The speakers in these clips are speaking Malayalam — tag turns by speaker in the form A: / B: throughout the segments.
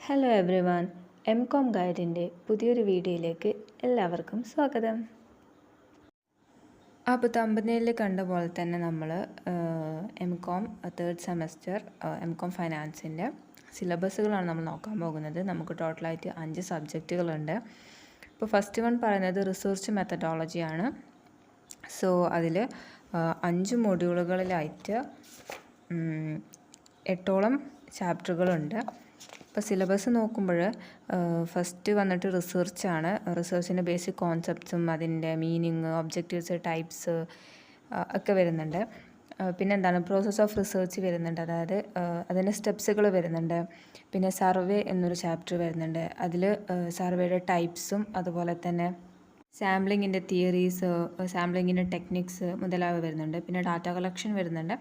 A: ഹലോ എവ്രി വൺ, എം.കോം ഗൈഡിൻ്റെ പുതിയൊരു വീഡിയോയിലേക്ക് എല്ലാവർക്കും സ്വാഗതം. അപ്പോൾ തമ്പനയിൽ കണ്ട പോലെ തന്നെ നമ്മൾ എം.കോം തേർഡ് സെമസ്റ്റർ എം.കോം ഫൈനാൻസിൻ്റെ സിലബസുകളാണ് നമ്മൾ നോക്കാൻ പോകുന്നത്. നമുക്ക് ടോട്ടലായിട്ട് 5 സബ്ജക്റ്റുകളുണ്ട്. ഇപ്പോൾ ഫസ്റ്റ് വൺ പറയുന്നത് റിസർച്ച് മെത്തഡോളജിയാണ്. സോ അതിൽ 5 മൊഡ്യൂളുകളിലായിട്ട് 8ഓളം ചാപ്റ്ററുകളുണ്ട്. ഇപ്പോൾ സിലബസ് നോക്കുമ്പോൾ ഫസ്റ്റ് വന്നിട്ട് റിസർച്ചാണ്. റിസർച്ചിൻ്റെ ബേസിക് കോൺസെപ്റ്റ്സും അതിൻ്റെ മീനിങ്, ഒബ്ജക്റ്റീവ്സ്, ടൈപ്സ് ഒക്കെ വരുന്നുണ്ട്. പിന്നെ എന്താണ് പ്രോസസ്സ് ഓഫ് റിസർച്ച് വരുന്നുണ്ട്, അതായത് അതിൻ്റെ സ്റ്റെപ്സുകൾ വരുന്നുണ്ട്. പിന്നെ സർവേ എന്നൊരു ചാപ്റ്റർ വരുന്നുണ്ട്. അതിൽ സർവേയുടെ ടൈപ്സും അതുപോലെ തന്നെ സാമ്പിളിങ്ങിൻ്റെ തിയറീസ്, സാമ്പിളിങ്ങിൻ്റെ ടെക്നിക്സ് മുതലായവ വരുന്നുണ്ട്. പിന്നെ ഡാറ്റ കളക്ഷൻ വരുന്നുണ്ട്.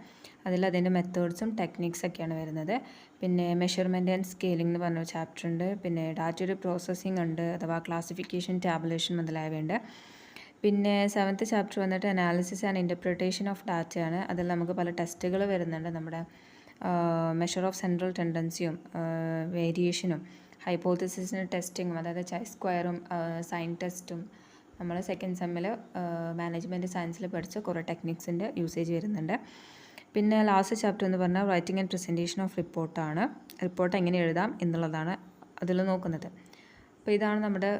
A: അതിൻ്റെ മെത്തേഡ്സും ടെക്നിക്സൊക്കെയാണ് വരുന്നത്. പിന്നെ മെഷർമെൻറ്റ് ആൻഡ് സ്കെയിലിംഗ് എന്ന് പറഞ്ഞൊരു ചാപ്റ്റർ ഉണ്ട്. പിന്നെ ഡാറ്റയുടെ പ്രോസസ്സിംഗ് ഉണ്ട്, അഥവാ ക്ലാസിഫിക്കേഷൻ, ടാബുലേഷൻ മുതലായവയുണ്ട്. പിന്നെ 7th ചാപ്റ്റർ വന്നിട്ട് അനാലിസിസ് ആൻഡ് ഇൻ്റർപ്രിട്ടേഷൻ ഓഫ് ഡാറ്റയാണ്. അതിൽ നമുക്ക് പല ടെസ്റ്റുകൾ വരുന്നുണ്ട്. നമ്മുടെ മെഷർ ഓഫ് സെൻട്രൽ ടെൻഡൻസിയും വേരിയേഷനും ഹൈപ്പോത്തസിസിൻ്റെ ടെസ്റ്റിങ്ങും, അതായത് ചൈ സ്ക്വയറും സൈൻ ടെസ്റ്റും നമ്മൾ സെക്കൻഡ് സെമ്മിൽ മാനേജ്മെൻറ്റ് സയൻസിൽ പഠിച്ച കുറേ ടെക്നിക്സിൻ്റെ യൂസേജ് വരുന്നുണ്ട്. പിന്നെ ലാസ്റ്റ് ചാപ്റ്റർ എന്ന് പറഞ്ഞാൽ റൈറ്റിംഗ് ആൻഡ് പ്രസൻറ്റേഷൻ ഓഫ് റിപ്പോർട്ടാണ്. റിപ്പോർട്ട് എങ്ങനെ എഴുതാം എന്നുള്ളതാണ് അതിൽ നോക്കുന്നത്. അപ്പോൾ ഇതാണ് നമ്മുടെ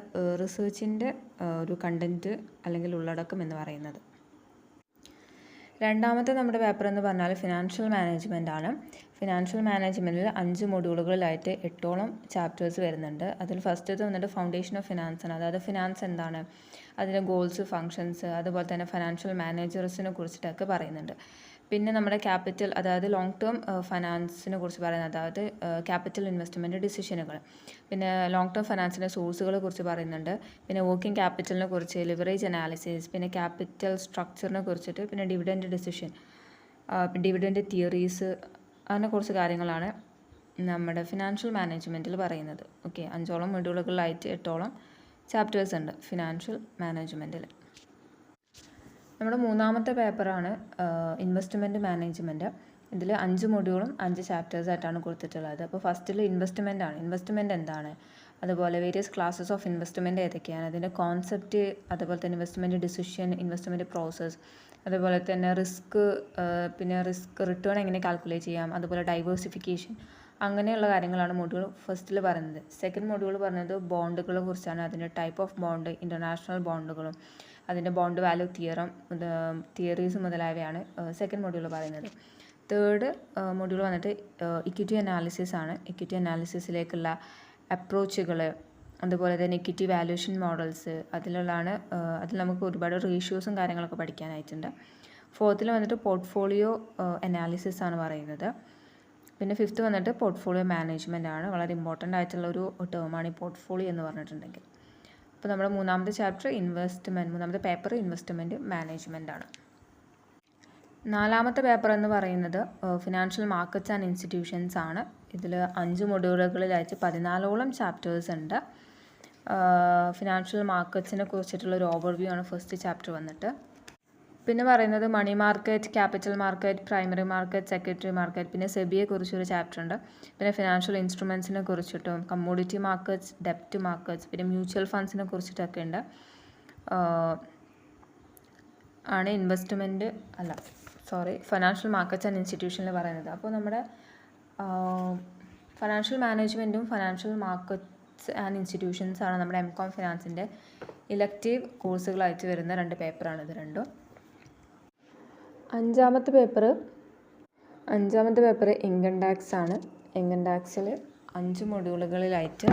A: റിസർച്ചിൻ്റെ ഒരു കണ്ടൻറ്റ് അല്ലെങ്കിൽ ഉള്ളടക്കം എന്ന് പറയുന്നത്. രണ്ടാമത്തെ നമ്മുടെ പേപ്പർ എന്ന് പറഞ്ഞാൽ ഫിനാൻഷ്യൽ മാനേജ്മെൻ്റ് ആണ്. ഫിനാൻഷ്യൽ മാനേജ്മെൻറ്റിൽ 5 മൊഡ്യൂളുകളിലായിട്ട് 8ഓളം ചാപ്റ്റേഴ്സ് വരുന്നുണ്ട്. അതിൽ ഫസ്റ്റത്തെ വന്നിട്ട് ഫൗണ്ടേഷൻ ഓഫ് ഫിനാൻസ് ആണ്. അതായത് ഫിനാൻസ് എന്താണ്, അതിൻ്റെ ഗോൾസ്, ഫങ്ഷൻസ്, അതുപോലെ തന്നെ ഫിനാൻഷ്യൽ മാനേജേഴ്സിനെ കുറിച്ചിട്ടൊക്കെ പറയുന്നുണ്ട്. പിന്നെ നമ്മുടെ ക്യാപിറ്റൽ, അതായത് ലോങ് ടേം ഫൈനാൻസിനെ കുറിച്ച് പറയുന്നത്, അതായത് ക്യാപിറ്റൽ ഇൻവെസ്റ്റ്മെൻറ്റ് ഡിസിഷനുകൾ. പിന്നെ ലോങ് ടേം ഫൈനാൻസിൻ്റെ സോഴ്സുകളെ കുറിച്ച് പറയുന്നുണ്ട്. പിന്നെ വർക്കിംഗ് ക്യാപിറ്റലിനെ കുറിച്ച്, ലിവറേജ് അനാലിസിസ്, പിന്നെ ക്യാപിറ്റൽ സ്ട്രക്ചറിനെ കുറിച്ചിട്ട്, പിന്നെ ഡിവിഡൻഡ് ഡിസിഷൻ, ഡിവിഡൻഡ് തിയറീസ്, അങ്ങനെ കുറച്ച് കാര്യങ്ങളാണ് നമ്മുടെ ഫിനാൻഷ്യൽ മാനേജ്മെൻറ്റിൽ പറയുന്നത്. ഓക്കെ, 5ഓളം മൊഡ്യൂളുകളിലായിട്ട് 8ഓളം ചാപ്റ്റേഴ്സ് ഉണ്ട് ഫിനാൻഷ്യൽ മാനേജ്മെൻറ്റിൽ. നമ്മുടെ മൂന്നാമത്തെ പേപ്പറാണ് ഇൻവെസ്റ്റ്മെൻറ്റ് മാനേജ്മെൻറ്റ്. ഇതിൽ 5 മൊഡ്യൂളും 5 ചാപ്റ്റേഴ്സായിട്ടാണ് കൊടുത്തിട്ടുള്ളത്. അപ്പോൾ ഫസ്റ്റിൽ ഇൻവെസ്റ്റ്മെൻ്റ് ആണ്. ഇൻവെസ്റ്റ്മെൻറ്റ് എന്താണ്, അതുപോലെ വേരിയസ് ക്ലാസ്സസ് ഓഫ് ഇൻവെസ്റ്റ്മെൻറ്റ് ഏതൊക്കെയാണ്, അതിൻ്റെ കോൺസെപ്റ്റ്, അതുപോലെ തന്നെ ഇൻവെസ്റ്റ്മെൻറ്റ് ഡിസിഷൻ, ഇൻവെസ്റ്റ്മെൻറ്റ് പ്രോസസ്സ്, അതുപോലെ തന്നെ റിസ്ക്, പിന്നെ റിസ്ക് റിട്ടേൺ എങ്ങനെ കാൽക്കുലേറ്റ് ചെയ്യാം, അതുപോലെ ഡൈവേഴ്സിഫിക്കേഷൻ, അങ്ങനെയുള്ള കാര്യങ്ങളാണ് മൊഡ്യൂൾ ഫസ്റ്റിൽ പറയുന്നത്. സെക്കൻഡ് മൊഡ്യൂൾ പറയുന്നത് ബോണ്ടുകളെ കുറിച്ചാണ്. അതിൻ്റെ ടൈപ്പ് ഓഫ് ബോണ്ട്, ഇൻ്റർനാഷണൽ ബോണ്ടുകളും അതിൻ്റെ ബോണ്ട് വാല്യൂ തിയറീസ് മുതലായവയാണ് സെക്കൻഡ് മൊഡ്യൂൾ പറയുന്നത്. തേർഡ് മൊഡ്യൂൾ വന്നിട്ട് ഇക്വിറ്റി അനാലിസിസ് ആണ്. ഇക്വിറ്റി അനാലിസിസിലേക്കുള്ള അപ്രോച്ചുകൾ, അതുപോലെ തന്നെ ഇക്വിറ്റി വാല്യൂഷൻ മോഡൽസ്, അതിൽ നമുക്ക് ഒരുപാട് റേഷ്യോസും കാര്യങ്ങളൊക്കെ പഠിക്കാനായിട്ടുണ്ട്. ഫോർത്തിൽ വന്നിട്ട് പോർട്ട്ഫോളിയോ അനാലിസിസ് ആണ് പറയുന്നത്. പിന്നെ ഫിഫ്ത്ത് വന്നിട്ട് പോർട്ട്ഫോളിയോ മാനേജ്മെൻ്റ് ആണ്. വളരെ ഇമ്പോർട്ടൻ്റ് ആയിട്ടുള്ള ഒരു ടേമാണ് ഈ പോർട്ട്ഫോളിയോ എന്ന് പറഞ്ഞിട്ടുണ്ടെങ്കിൽ. അപ്പോൾ നമ്മുടെ മൂന്നാമത്തെ ചാപ്റ്റർ മൂന്നാമത്തെ പേപ്പർ ഇൻവെസ്റ്റ്മെൻറ്റ് മാനേജ്മെൻ്റ് ആണ്. നാലാമത്തെ പേപ്പർ എന്ന് പറയുന്നത് ഫിനാൻഷ്യൽ മാർക്കറ്റ്സ് ആൻഡ് ഇൻസ്റ്റിറ്റ്യൂഷൻസ് ആണ്. ഇതിൽ 5 മൊഡ്യൂളുകളിലായിട്ട് 14ഓളം ചാപ്റ്റേഴ്സ് ഉണ്ട്. ഫിനാൻഷ്യൽ മാർക്കറ്റ്സിനെ കുറിച്ചിട്ടുള്ള ഒരു ഓവർവ്യൂ ആണ് ഫസ്റ്റ് ചാപ്റ്റർ വന്നിട്ട്. പിന്നെ പറയുന്നത് money market, capital market, primary market, secondary market, പിന്നെ സെബിയെ കുറിച്ചൊരു ചാപ്റ്റർ ഉണ്ട്. പിന്നെ ഫിനാൻഷ്യൽ ഇൻസ്ട്രുമെൻസിനെ കുറിച്ചിട്ടും, കമ്മോഡിറ്റി മാർക്കറ്റ്സ്, ഡെപ്റ്റ് മാർക്കറ്റ്സ്, പിന്നെ മ്യൂച്വൽ ഫണ്ട്സിനെ കുറിച്ചിട്ടൊക്കെ ഉണ്ട്. ഫിനാൻഷ്യൽ മാർക്കറ്റ്സ് ആൻഡ് ഇൻസ്റ്റിറ്റ്യൂഷനിൽ പറയുന്നത്. അപ്പോൾ നമ്മുടെ ഫിനാൻഷ്യൽ മാനേജ്മെൻറ്റും ഫിനാൻഷ്യൽ മാർക്കറ്റ്സ് ആൻഡ് ഇൻസ്റ്റിറ്റ്യൂഷൻസ് ആണ് നമ്മുടെ എം.കോം ഫിനാൻസിൻ്റെ ഇലക്റ്റീവ് കോഴ്സുകളായിട്ട് വരുന്ന 2 പേപ്പറാണ് ഇത് രണ്ടും. അഞ്ചാമത്തെ പേപ്പർ ഇൻകം ടാക്സ് ആണ്. ഇൻകം ടാക്സിൽ 5 മൊഡ്യൂളുകളിലായിട്ട്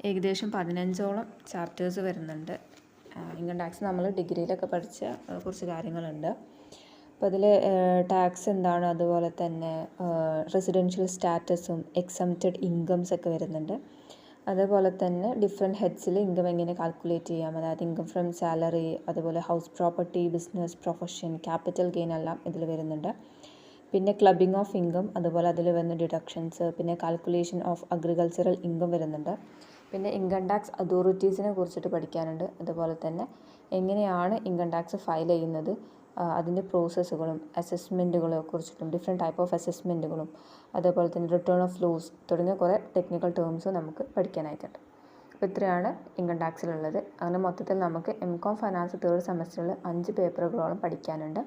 A: ഏകദേശം 15ഓളം ചാപ്റ്റേഴ്സ് വരുന്നുണ്ട്. ഇൻകം ടാക്സ് നമ്മൾ ഡിഗ്രിയിലൊക്കെ പഠിച്ച കുറച്ച് കാര്യങ്ങളുണ്ട്. അപ്പോൾ അതിൽ ടാക്സ് എന്താണ്, അതുപോലെ തന്നെ റെസിഡൻഷ്യൽ സ്റ്റാറ്റസും എക്സംപ്റ്റഡ് ഇൻകംസ് ഒക്കെ വരുന്നുണ്ട്. അതുപോലെ തന്നെ ഡിഫറെൻറ്റ് ഹെഡ്സിൽ ഇൻകം എങ്ങനെ കാൽക്കുലേറ്റ് ചെയ്യാം, അതായത് ഇൻകം ഫ്രം സാലറി, അതുപോലെ house property, business, profession, capital gain എല്ലാം ഇതിൽ വരുന്നുണ്ട്. പിന്നെ ക്ലബിംഗ് ഓഫ് ഇൻകം, അതുപോലെ അതിൽ വരുന്ന ഡിഡക്ഷൻസ്, പിന്നെ കാൽക്കുലേഷൻ ഓഫ് അഗ്രികൾച്ചറൽ ഇൻകം വരുന്നുണ്ട്. പിന്നെ ഇൻകം ടാക്സ് അതോറിറ്റീസിനെ കുറിച്ചിട്ട് പഠിക്കാനുണ്ട്. അതുപോലെ തന്നെ എങ്ങനെയാണ് ഇൻകം ടാക്സ് ഫയൽ ചെയ്യുന്നത്, അതിൻ്റെ പ്രോസസ്സുകളും അസസ്മെൻറ്റുകളെ കുറിച്ചിട്ടും ഡിഫറെൻറ്റ് ടൈപ്പ് ഓഫ് അസസ്മെൻറ്റുകളും അതേപോലെ തന്നെ റിട്ടേൺ ഓഫ് ലോസ് തുടങ്ങിയ കുറേ ടെക്നിക്കൽ ടേംസും നമുക്ക് പഠിക്കാനായിട്ടുണ്ട്. അപ്പോൾ ഇത്രയാണ് ഇൻകം ടാക്സിലുള്ളത്. അങ്ങനെ മൊത്തത്തിൽ നമുക്ക് എം.കോം ഫൈനാൻസ് 3rd സെമസ്റ്ററിൽ 5 പേപ്പറുകളോളം പഠിക്കാനുണ്ട്.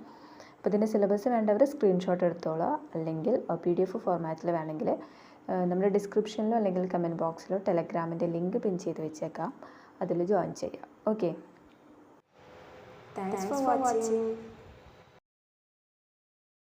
A: അപ്പോൾ ഇതിൻ്റെ സിലബസ് വേണ്ടവർ സ്ക്രീൻഷോട്ട് എടുത്തോളൂ, അല്ലെങ്കിൽ PDF ഫോർമാറ്റിൽ വേണമെങ്കിൽ നമ്മുടെ ഡിസ്ക്രിപ്ഷനിലോ അല്ലെങ്കിൽ കമൻറ്റ് ബോക്സിലോ ടെലഗ്രാമിൻ്റെ ലിങ്ക് പിൻ ചെയ്ത് വെച്ചേക്കാം, അതിൽ ജോയിൻ ചെയ്യാം. Okay,
B: thanks for watching.